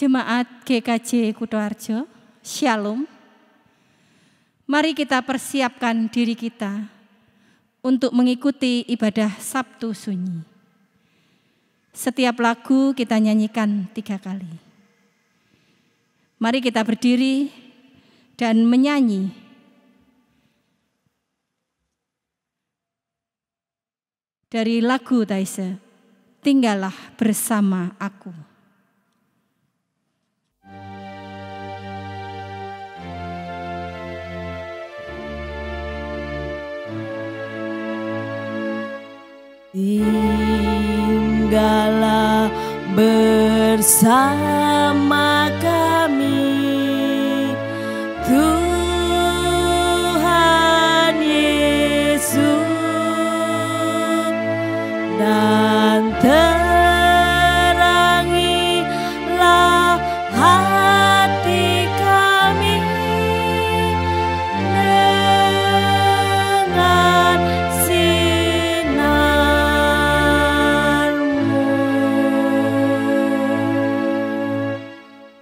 Jemaat GKJ Kutoarjo, Shalom. Mari kita persiapkan diri kita untuk mengikuti ibadah Sabtu Sunyi. Setiap lagu kita nyanyikan 3 kali. Mari kita berdiri dan menyanyi. Dari lagu Taise, Tinggallah Bersama Aku. Tinggallah bersama kami, Tuhan Yesus, dan terangilah hati kami dengan sinar-Mu.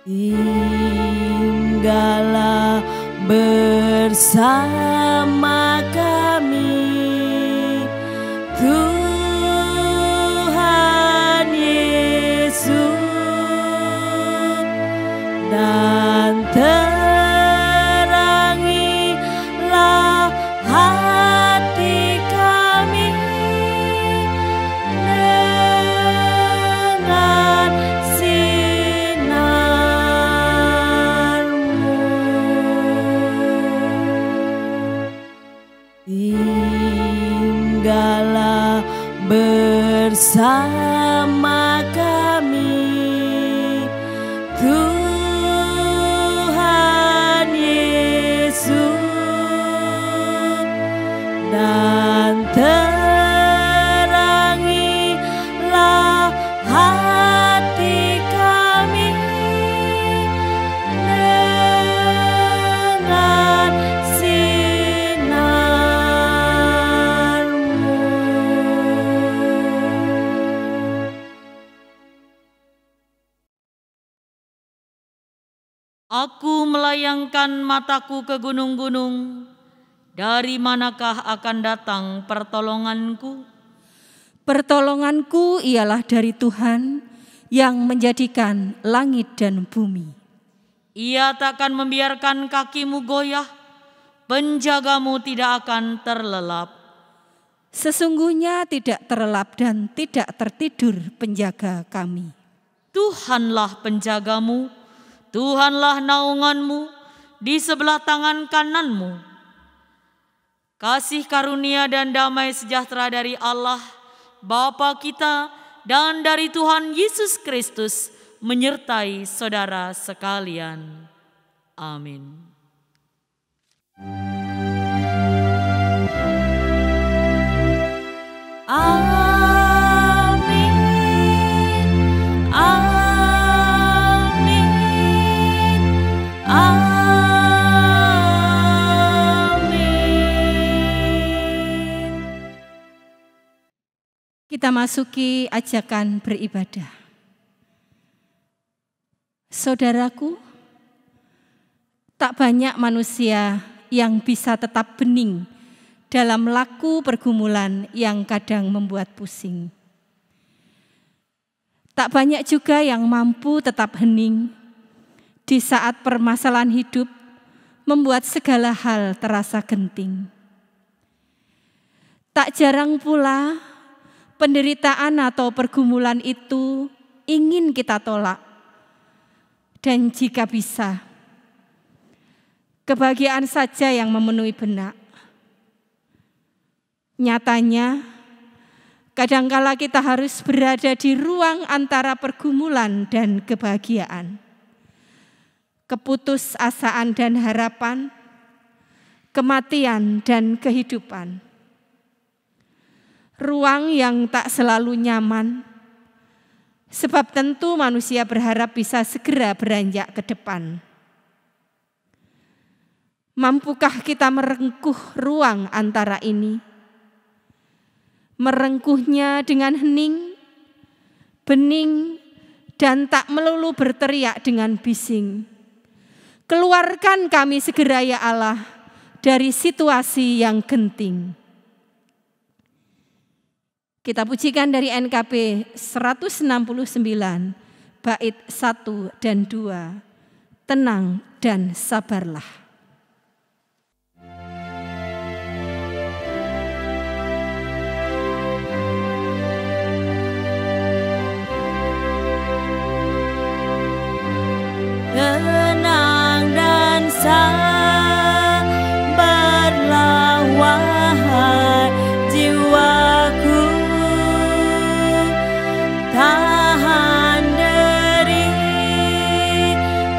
Tinggallah bersama kami, Tuhan Yesus, dan terangilah hati kami dengan sinar-Mu. Tinggallah bersama kami, Tuhan Yesus, dan terangilah hati kami dengan sinar-Mu. Aku melayangkan mataku ke gunung-gunung, dari manakah akan datang pertolonganku? Pertolonganku ialah dari Tuhan yang menjadikan langit dan bumi. Ia takkan membiarkan kakimu goyah, penjagamu tidak akan terlelap. Sesungguhnya tidak terlelap dan tidak tertidur penjaga kami. Tuhanlah penjagamu, Tuhanlah naunganmu di sebelah tangan kananmu. Kasih karunia dan damai sejahtera dari Allah, Bapa kita, dan dari Tuhan Yesus Kristus menyertai saudara sekalian. Amin. Amin, amin, amin. Kita masuki ajakan beribadah. Saudaraku, tak banyak manusia yang bisa tetap bening dalam laku pergumulan yang kadang membuat pusing. Tak banyak juga yang mampu tetap hening di saat permasalahan hidup membuat segala hal terasa genting. Tak jarang pula penderitaan atau pergumulan itu ingin kita tolak. Dan jika bisa, kebahagiaan saja yang memenuhi benak. Nyatanya, kadangkala kita harus berada di ruang antara pergumulan dan kebahagiaan, keputusasaan dan harapan, kematian dan kehidupan. Ruang yang tak selalu nyaman, sebab tentu manusia berharap bisa segera beranjak ke depan. Mampukah kita merengkuh ruang antara ini? Merengkuhnya dengan hening, bening, dan tak melulu berteriak dengan bising. Keluarkan kami segera ya Allah dari situasi yang genting. Kita pujikan dari NKB 169 bait 1 dan 2. Tenang dan sabarlah. Tenang dan sabarlah wahai jiwaku, tahan diri,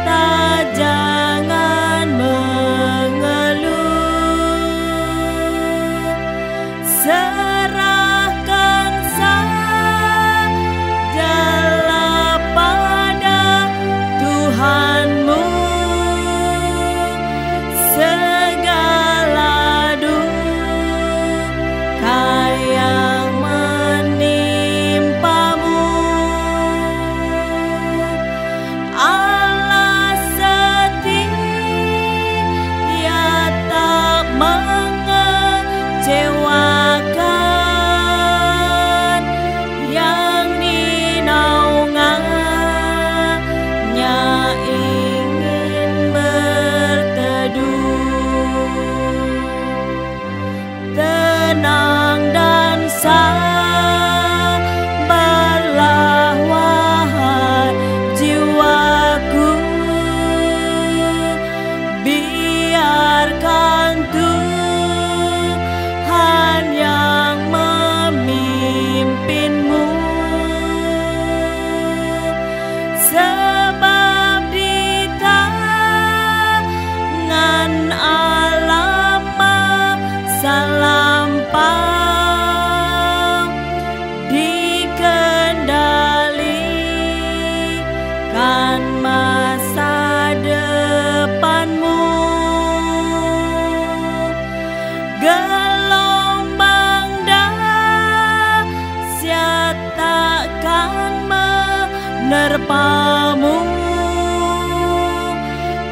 tak jangan mengeluh, serahkan sajalah pada Tuhanmu segala duka yang menimpamu. Allah setia tak mengecewakan, yang dinaungannya ingin berteduh. Tenang dan sabarlah wahai jiwaku, biarkan Tuhan yang memimpinmu, sebab di tangan Allah masa lampau dikendalikan masa depanmu. Gelombang dahsyat takkan menerpamu,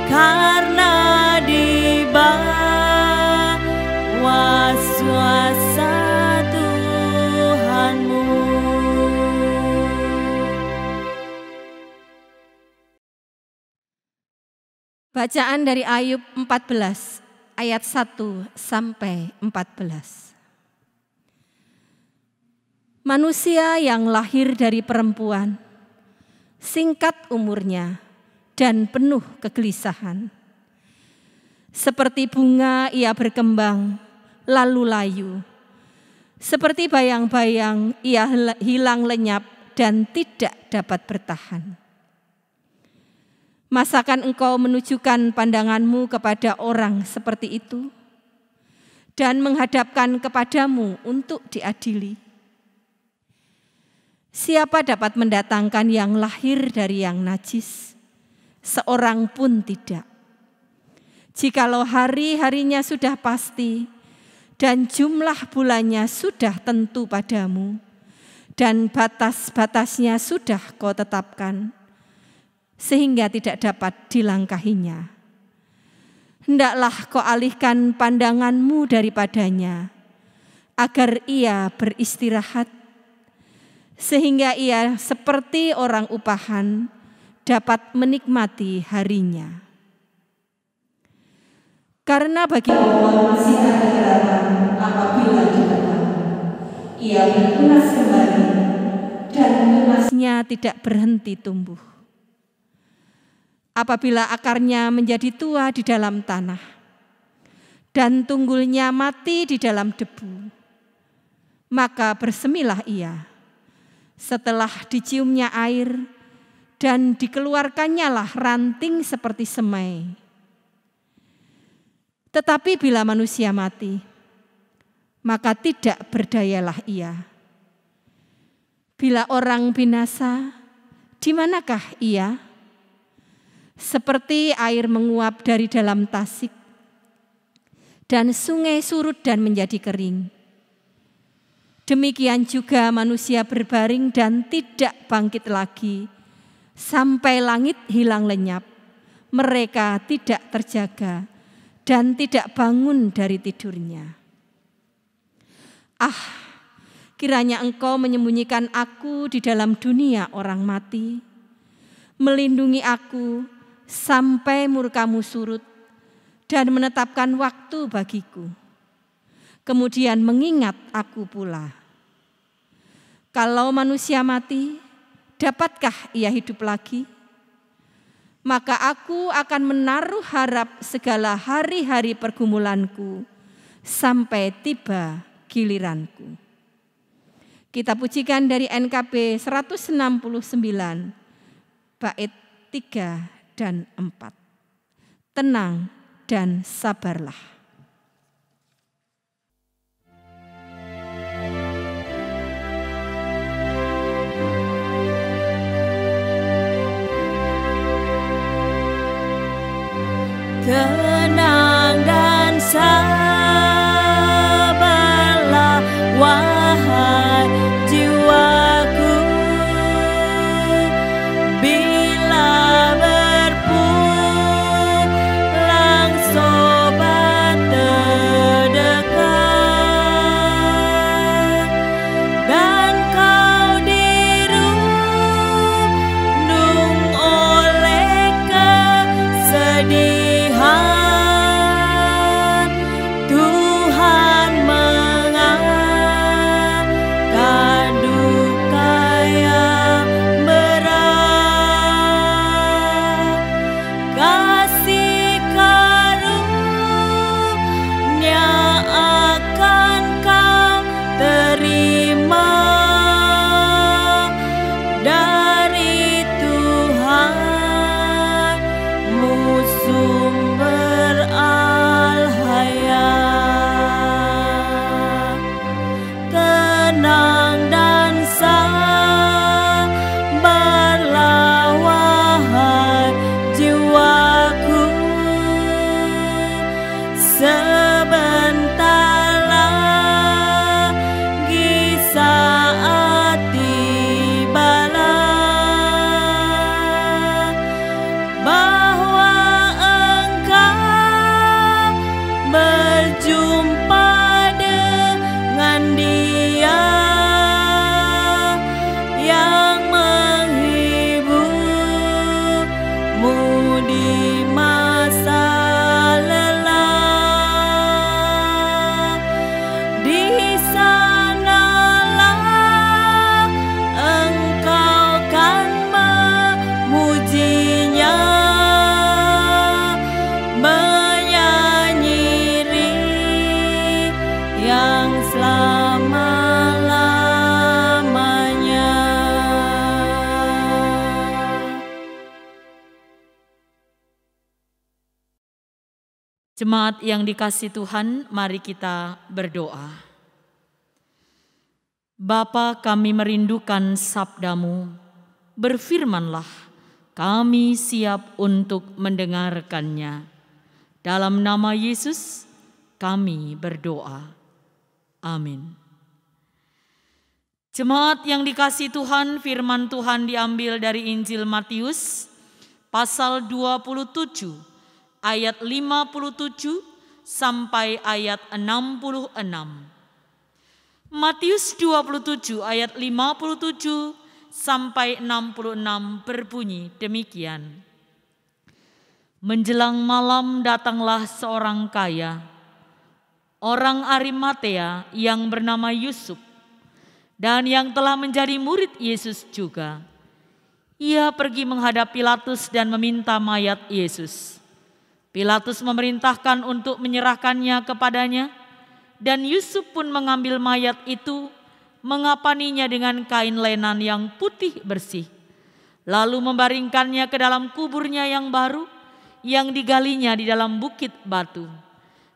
karena di bawah kuasa Tuhanmu. Bacaan dari Ayub 14 ayat 1 sampai 14. Manusia yang lahir dari perempuan, singkat umurnya dan penuh kegelisahan. Seperti bunga ia berkembang, lalu layu. Seperti bayang-bayang ia hilang lenyap dan tidak dapat bertahan. Masakan engkau menunjukkan pandanganmu kepada orang seperti itu dan menghadapkan kepadamu untuk diadili? Siapa dapat mendatangkan yang lahir dari yang najis? Seorang pun tidak. Jikalau hari-harinya sudah pasti dan jumlah bulannya sudah tentu padamu dan batas-batasnya sudah kau tetapkan, sehingga tidak dapat dilangkahinya. Hendaklah kau alihkan pandanganmu daripadanya, agar ia beristirahat, sehingga ia seperti orang upahan dapat menikmati harinya. Karena bagi Allah masih ada harapan apabila ditetap, ia bertunas kembali dan tunasnya tidak berhenti tumbuh. Apabila akarnya menjadi tua di dalam tanah dan tunggulnya mati di dalam debu, maka bersemilah ia. Setelah diciumnya air dan dikeluarkannya lah ranting seperti semai. Tetapi bila manusia mati, maka tidak berdayalah ia. Bila orang binasa, di manakah ia? Seperti air menguap dari dalam tasik, dan sungai surut dan menjadi kering. Demikian juga manusia berbaring dan tidak bangkit lagi, Sampai langit hilang lenyap, mereka tidak terjaga dan tidak bangun dari tidurnya. Ah, kiranya Engkau menyembunyikan aku di dalam dunia orang mati, melindungi aku sampai murka-Mu surut dan menetapkan waktu bagiku. Kemudian mengingat aku pula. Kalau manusia mati, dapatkah ia hidup lagi? Maka aku akan menaruh harap segala hari-hari pergumulanku sampai tiba giliranku. Kita pujikan dari NKB 169, bait 3 dan 4. Tenang dan sabarlah. Tenang dan sabarlah, wahai jiwaku, bila berpulang sobat terdekat, dan kau dirundung oleh kesedihan. Tuhan mengangkat duka yang berat, kasih karunia akan kau terima dari Tuhan, sumber al-hayat. Tenang dan sabarlah, wahai jiwaku, sebentar lagi saat tibalah bahwa berjumpa dengan Dia yang menghiburmu di masa lelah. Di sanalah engkau kan memujinya, yang selama-lamanya. Jemaat yang dikasihi Tuhan, mari kita berdoa. Bapa, kami merindukan sabda-Mu, berfirmanlah, kami siap untuk mendengarkannya. Dalam nama Yesus kami berdoa. Amin. Jemaat yang dikasihi Tuhan, firman Tuhan diambil dari Injil Matius pasal 27 ayat 57 sampai ayat 66. Matius 27 ayat 57 sampai 66 berbunyi demikian. Menjelang malam datanglah seorang kaya, orang Arimatea yang bernama Yusuf, dan yang telah menjadi murid Yesus juga. Ia pergi menghadap Pilatus dan meminta mayat Yesus. Pilatus memerintahkan untuk menyerahkannya kepadanya, dan Yusuf pun mengambil mayat itu, mengapaninya dengan kain lenan yang putih bersih, lalu membaringkannya ke dalam kuburnya yang baru, yang digalinya di dalam bukit batu.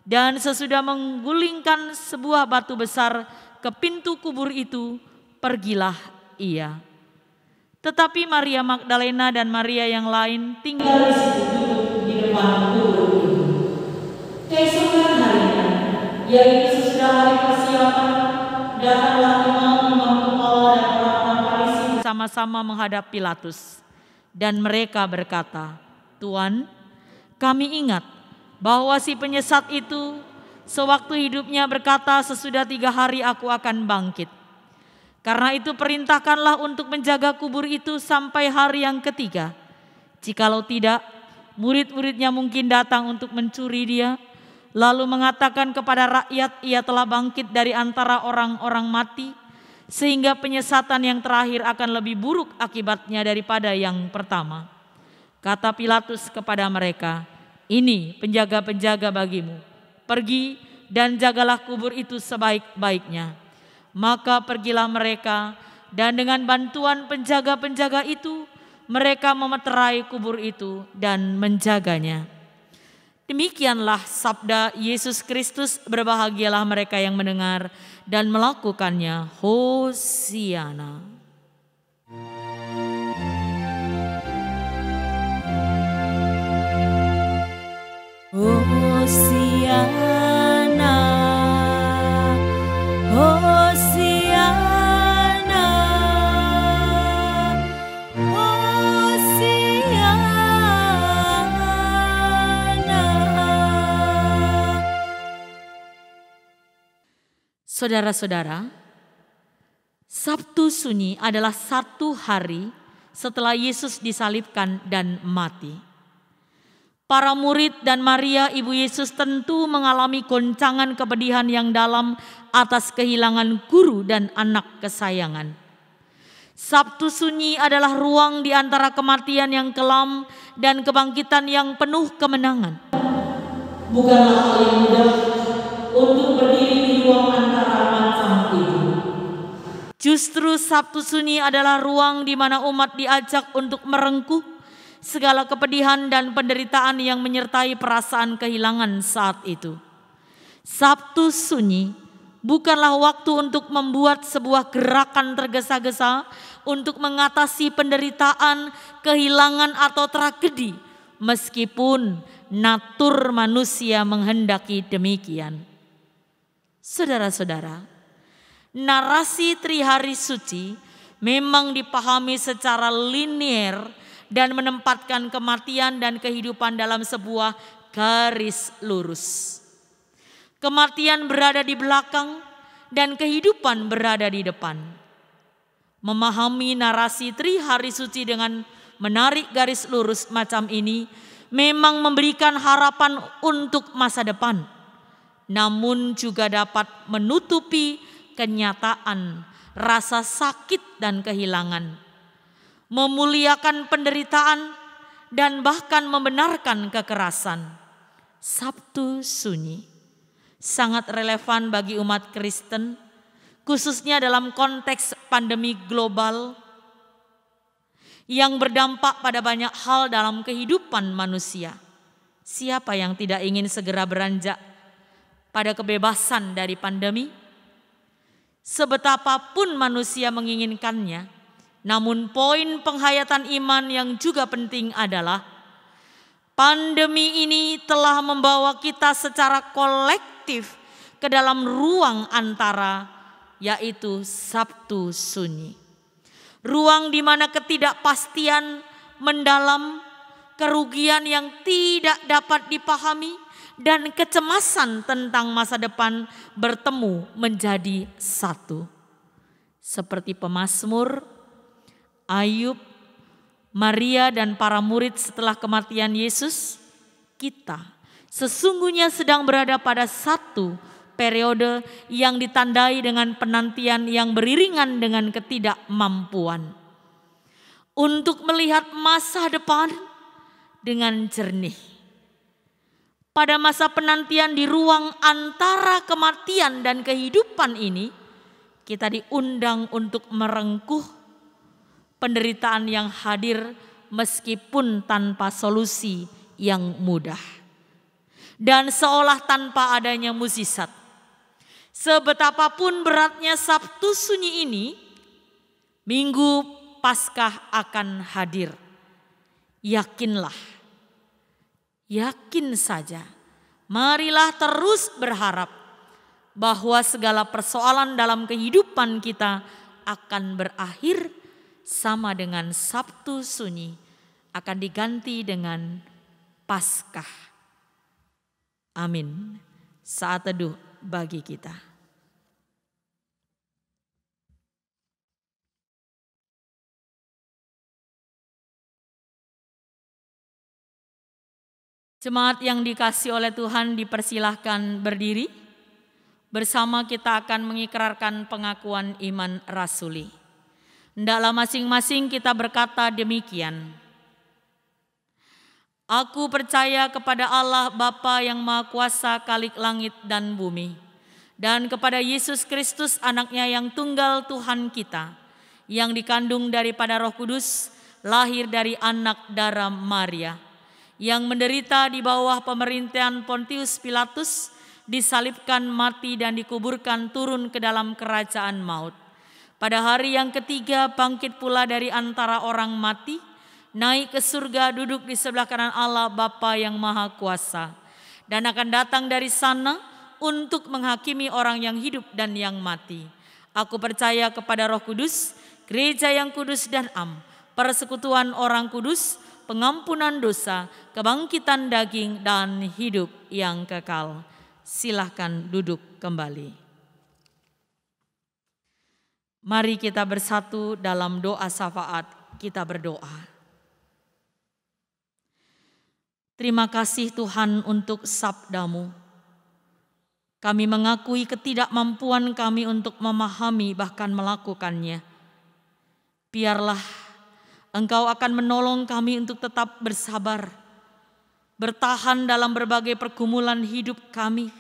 Dan sesudah menggulingkan sebuah batu besar ke pintu kubur itu, pergilah ia. Tetapi Maria Magdalena dan Maria yang lain tinggal di situ duduk di depan kubur itu. Keesokan harinya, yaitu sesudah hari persiapan, datanglah imam-imam kepala dan orang-orang Farisi bersama-sama menghadap Pilatus. Dan mereka berkata, "Tuan, kami ingat bahwa si penyesat itu sewaktu hidupnya berkata, 'Sesudah 3 hari aku akan bangkit.' Karena itu perintahkanlah untuk menjaga kubur itu sampai hari yang ketiga. Jikalau tidak, murid-muridnya mungkin datang untuk mencuri dia, lalu mengatakan kepada rakyat, 'Ia telah bangkit dari antara orang-orang mati,' sehingga penyesatan yang terakhir akan lebih buruk akibatnya daripada yang pertama." Kata Pilatus kepada mereka, "Ini penjaga-penjaga bagimu. Pergi dan jagalah kubur itu sebaik-baiknya." Maka pergilah mereka, dan dengan bantuan penjaga-penjaga itu, mereka memeterai kubur itu dan menjaganya. Demikianlah sabda Yesus Kristus. Berbahagialah mereka yang mendengar dan melakukannya. Hosiana. Hosiana, Hosiana, Hosiana. Saudara-saudara, Sabtu Sunyi adalah 1 hari setelah Yesus disalibkan dan mati. Para murid dan Maria ibu Yesus tentu mengalami goncangan kepedihan yang dalam atas kehilangan guru dan anak kesayangan. Sabtu Sunyi adalah ruang di antara kematian yang kelam dan kebangkitan yang penuh kemenangan. Bukanlah hal yang mudah untuk berdiri di ruang antara macam itu. Justru Sabtu Sunyi adalah ruang di mana umat diajak untuk merengkuh segala kepedihan dan penderitaan yang menyertai perasaan kehilangan saat itu. Sabtu Sunyi bukanlah waktu untuk membuat sebuah gerakan tergesa-gesa untuk mengatasi penderitaan, kehilangan atau tragedi, meskipun natur manusia menghendaki demikian. Saudara-saudara, narasi Trihari Suci memang dipahami secara linier dan menempatkan kematian dan kehidupan dalam sebuah garis lurus. Kematian berada di belakang dan kehidupan berada di depan. Memahami narasi Trihari Suci dengan menarik garis lurus macam ini memang memberikan harapan untuk masa depan, namun juga dapat menutupi kenyataan rasa sakit dan kehilangan, memuliakan penderitaan, dan bahkan membenarkan kekerasan. Sabtu Sunyi sangat relevan bagi umat Kristen, khususnya dalam konteks pandemi global yang berdampak pada banyak hal dalam kehidupan manusia. Siapa yang tidak ingin segera beranjak pada kebebasan dari pandemi? Sebetapapun manusia menginginkannya, namun poin penghayatan iman yang juga penting adalah pandemi ini telah membawa kita secara kolektif ke dalam ruang antara, yaitu Sabtu Sunyi. Ruang di mana ketidakpastian mendalam, kerugian yang tidak dapat dipahami, dan kecemasan tentang masa depan bertemu menjadi satu. Seperti pemazmur, Ayub, Maria dan para murid setelah kematian Yesus, kita sesungguhnya sedang berada pada satu periode yang ditandai dengan penantian yang beriringan dengan ketidakmampuan untuk melihat masa depan dengan jernih. Pada masa penantian di ruang antara kematian dan kehidupan ini, kita diundang untuk merengkuh penderitaan yang hadir meskipun tanpa solusi yang mudah dan seolah tanpa adanya mukjizat. Sebetapapun beratnya Sabtu Sunyi ini, Minggu Paskah akan hadir. Yakinlah, yakin saja, marilah terus berharap bahwa segala persoalan dalam kehidupan kita akan berakhir sama dengan Sabtu Sunyi akan diganti dengan Paskah. Amin. Saat teduh bagi kita. Jemaat yang dikasihi oleh Tuhan, dipersilahkan berdiri. Bersama kita akan mengikrarkan pengakuan iman rasuli. Hendaklah masing-masing kita berkata demikian. Aku percaya kepada Allah Bapa yang Maha Kuasa Khalik langit dan bumi, dan kepada Yesus Kristus anaknya yang tunggal Tuhan kita, yang dikandung daripada Roh Kudus, lahir dari anak darah Maria, yang menderita di bawah pemerintahan Pontius Pilatus, disalibkan, mati dan dikuburkan, turun ke dalam kerajaan maut. Pada hari yang ketiga bangkit pula dari antara orang mati, naik ke surga, duduk di sebelah kanan Allah Bapa yang Maha Kuasa, dan akan datang dari sana untuk menghakimi orang yang hidup dan yang mati. Aku percaya kepada Roh Kudus, gereja yang kudus dan am, persekutuan orang kudus, pengampunan dosa, kebangkitan daging, dan hidup yang kekal. Silahkan duduk kembali. Mari kita bersatu dalam doa syafaat. Kita berdoa. Terima kasih Tuhan untuk sabda-Mu. Kami mengakui ketidakmampuan kami untuk memahami bahkan melakukannya. Biarlah Engkau akan menolong kami untuk tetap bersabar, bertahan dalam berbagai pergumulan hidup kami,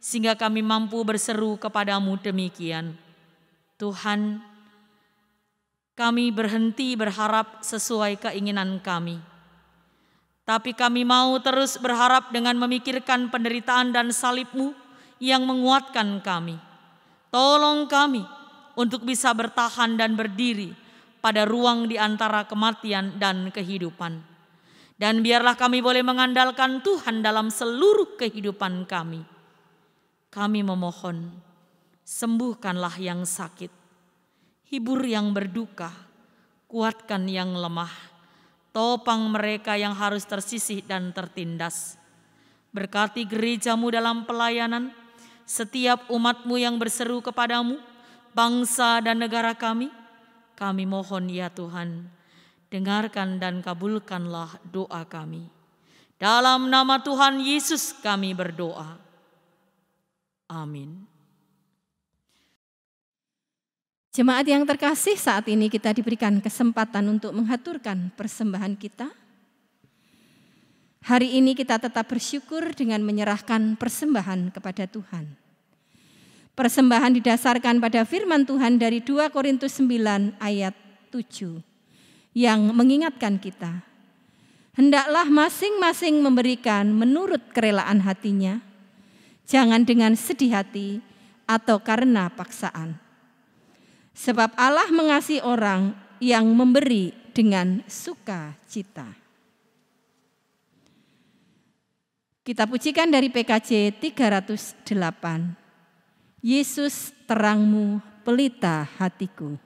sehingga kami mampu berseru kepada-Mu demikian. Tuhan, kami berhenti berharap sesuai keinginan kami. Tapi kami mau terus berharap dengan memikirkan penderitaan dan salib-Mu yang menguatkan kami. Tolong kami untuk bisa bertahan dan berdiri pada ruang di antara kematian dan kehidupan. Dan biarlah kami boleh mengandalkan Tuhan dalam seluruh kehidupan kami. Kami memohon, sembuhkanlah yang sakit, hibur yang berduka, kuatkan yang lemah, topang mereka yang harus tersisih dan tertindas. Berkati gereja-Mu dalam pelayanan, setiap umat-Mu yang berseru kepada-Mu, bangsa dan negara kami. Kami mohon ya Tuhan, dengarkan dan kabulkanlah doa kami. Dalam nama Tuhan Yesus kami berdoa. Amin. Jemaat yang terkasih, saat ini kita diberikan kesempatan untuk menghaturkan persembahan kita. Hari ini kita tetap bersyukur dengan menyerahkan persembahan kepada Tuhan. Persembahan didasarkan pada firman Tuhan dari 2 Korintus 9 ayat 7 yang mengingatkan kita, hendaklah masing-masing memberikan menurut kerelaan hatinya, jangan dengan sedih hati atau karena paksaan. Sebab Allah mengasihi orang yang memberi dengan sukacita. Kita pujikan dari PKJ 308. Yesus terangmu, pelita hatiku.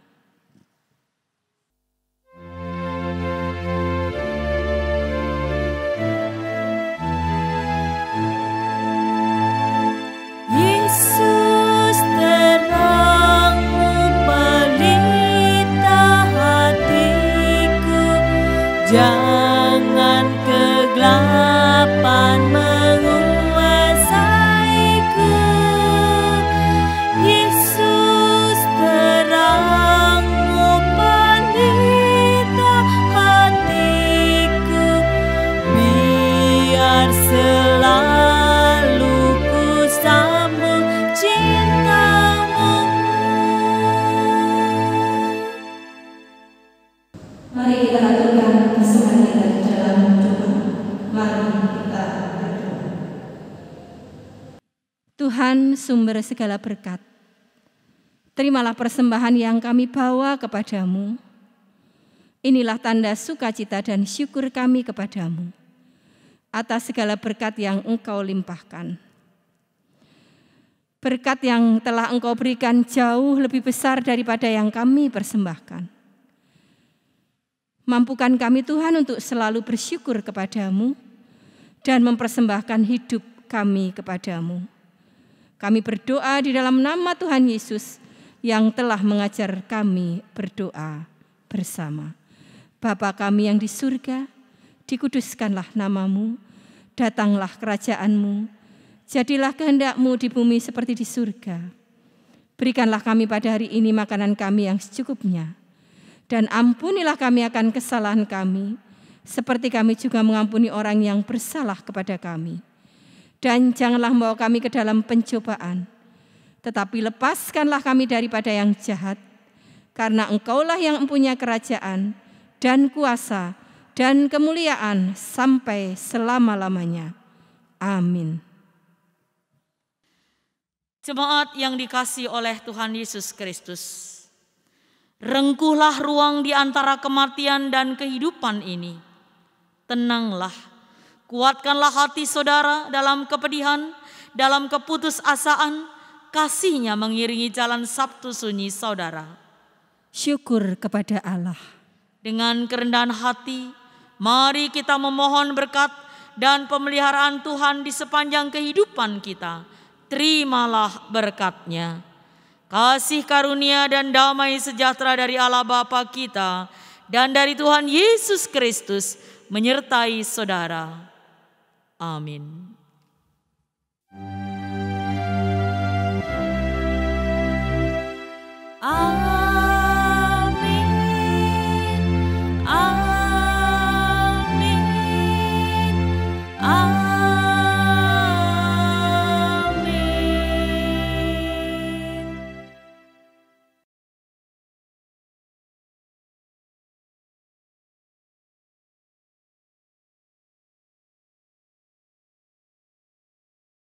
Yesus terangmu, pelita hatiku, jangan kegelapan menguasaiku. Yesus terangmu, pelita hatiku, biar selalu ku sambut cintamu. Mari kita haturkan persembahan kita di dalam doa. Mari kita berdoa. Tuhan, sumber segala berkat, terimalah persembahan yang kami bawa kepadamu. Inilah tanda sukacita dan syukur kami kepadamu atas segala berkat yang Engkau limpahkan. Berkat yang telah Engkau berikan jauh lebih besar daripada yang kami persembahkan. Mampukan kami Tuhan untuk selalu bersyukur kepadamu dan mempersembahkan hidup kami kepadamu. Kami berdoa di dalam nama Tuhan Yesus yang telah mengajar kami berdoa bersama. Bapa kami yang di surga, dikuduskanlah namamu, datanglah kerajaanmu, jadilah kehendak-Mu di bumi seperti di surga. Berikanlah kami pada hari ini makanan kami yang secukupnya, dan ampunilah kami akan kesalahan kami, seperti kami juga mengampuni orang yang bersalah kepada kami. Dan janganlah membawa kami ke dalam pencobaan, tetapi lepaskanlah kami daripada yang jahat, karena Engkaulah yang mempunyai kerajaan dan kuasa dan kemuliaan sampai selama-lamanya. Amin. Jemaat yang dikasihi oleh Tuhan Yesus Kristus, rengkuhlah ruang di antara kematian dan kehidupan ini. Tenanglah, kuatkanlah hati saudara dalam kepedihan, dalam keputusasaan, kasih-Nya mengiringi jalan Sabtu Sunyi saudara. Syukur kepada Allah. Dengan kerendahan hati, mari kita memohon berkat dan pemeliharaan Tuhan di sepanjang kehidupan kita. Terimalah berkat-Nya. Kasih karunia dan damai sejahtera dari Allah Bapa kita dan dari Tuhan Yesus Kristus menyertai saudara. Amin.